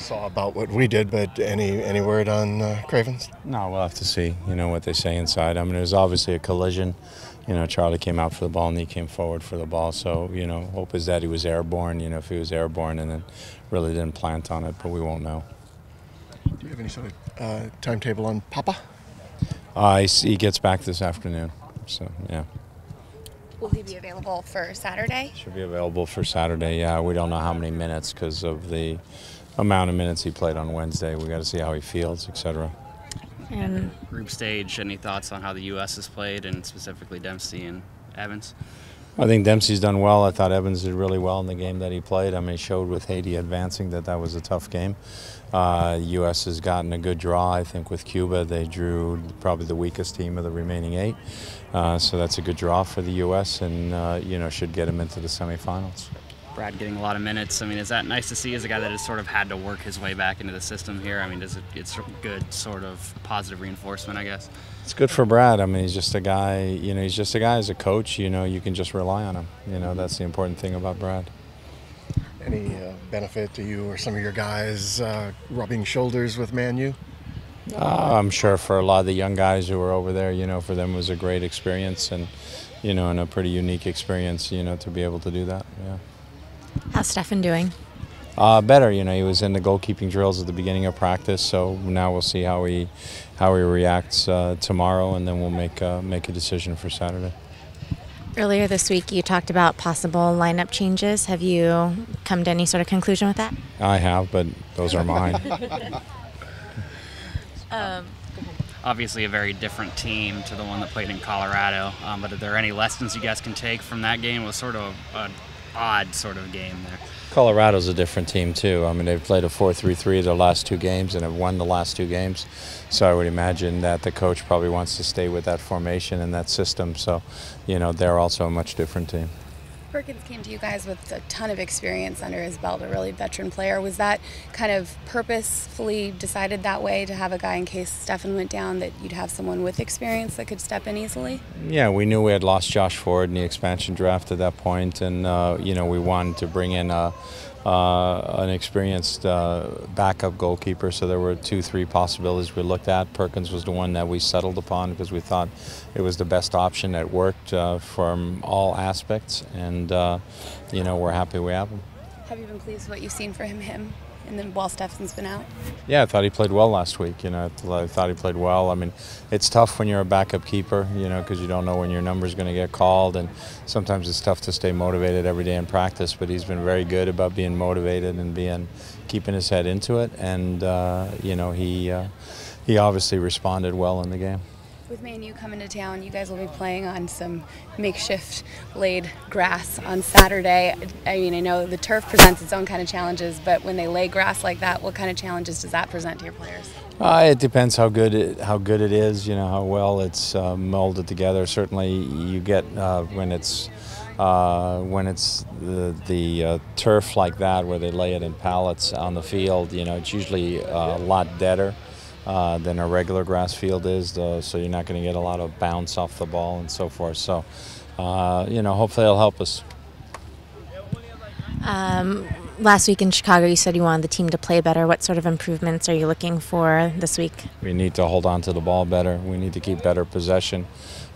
saw about what we did, but any word on Cravens? No, we'll have to see, what they say inside. I mean, it was obviously a collision. Charlie came out for the ball and he came forward for the ball. So, hope is that he was airborne, if he was airborne and then really didn't plant on it, but we won't know. Do you have any sort of timetable on Pappa? He gets back this afternoon, so, yeah. Will he be available for Saturday? Should be available for Saturday, yeah. We don't know how many minutes because of the amount of minutes he played on Wednesday. We got to see how he feels, etc. And group stage, any thoughts on how the U.S. has played, and specifically Dempsey and Evans? I think Dempsey's done well. I thought Evans did really well in the game that he played. I mean, he showed with Haiti advancing that was a tough game. U.S. has gotten a good draw, I think, with Cuba. They drew probably the weakest team of the remaining 8. So that's a good draw for the U.S. and, should get him into the semifinals. Brad getting a lot of minutes. I mean, is that nice to see as a guy that has sort of had to work his way back into the system here? I mean, it's good sort of positive reinforcement, I guess? It's good for Brad. I mean, he's just a guy, as a coach, you can just rely on him. That's the important thing about Brad. Any benefit to you or some of your guys rubbing shoulders with Man U? I'm sure for a lot of the young guys who were over there, for them it was a great experience and, and a pretty unique experience, to be able to do that, yeah. How's Stefan doing? Better, he was in the goalkeeping drills at the beginning of practice, so now we'll see how he reacts tomorrow, and then we'll make a decision for Saturday. Earlier this week, you talked about possible lineup changes. Have you come to any sort of conclusion with that? I have, but those are mine. Obviously a very different team to the one that played in Colorado, but are there any lessons you guys can take from that game? It was sort of an odd sort of game there. Colorado's a different team too. I mean, they've played a 4-3-3 their last 2 games and have won the last 2 games. So I would imagine that the coach probably wants to stay with that formation and that system. So, they're also a much different team. Perkins came to you guys with a ton of experience under his belt, a really veteran player. Was that kind of purposefully decided that way, to have a guy in case Stefan went down, that you'd have someone with experience that could step in easily? Yeah, we knew we had lost Josh Ford in the expansion draft at that point, and we wanted to bring in an experienced backup goalkeeper, so there were 2-3 possibilities we looked at. Perkins was the one that we settled upon because we thought it was the best option that worked from all aspects, and we're happy we have him. Have you been pleased with what you've seen for him and then while Stefan's been out? Yeah, I thought he played well last week. I thought he played well. I mean, it's tough when you're a backup keeper, because you don't know when your number's going to get called, and sometimes it's tough to stay motivated every day in practice. But he's been very good about being motivated and keeping his head into it, and he obviously responded well in the game. With Man U coming to town, you guys will be playing on some makeshift laid grass on Saturday. I mean, I know the turf presents its own kind of challenges, but when they lay grass like that, what kind of challenges does that present to your players? It depends how good it is, how well it's molded together. Certainly, you get when it's the turf like that, where they lay it in pallets on the field. It's usually a lot deader than a regular grass field is, so you're not going to get a lot of bounce off the ball and so forth. So, hopefully it'll help us. Last week in Chicago, you said you wanted the team to play better. What sort of improvements are you looking for this week? We need to hold on to the ball better. We need to keep better possession,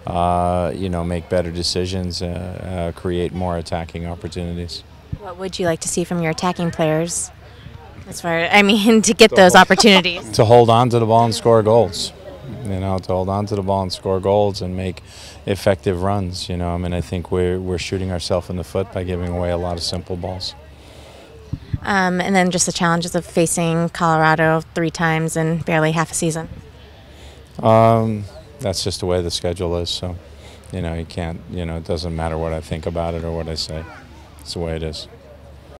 make better decisions, create more attacking opportunities. What would you like to see from your attacking players? To get those opportunities. To hold on to the ball and score goals. To hold on to the ball and score goals and make effective runs. I think we're shooting ourselves in the foot by giving away a lot of simple balls. And then just the challenges of facing Colorado 3 times in barely half a season. That's just the way the schedule is. So, you can't, it doesn't matter what I think about it or what I say. It's the way it is.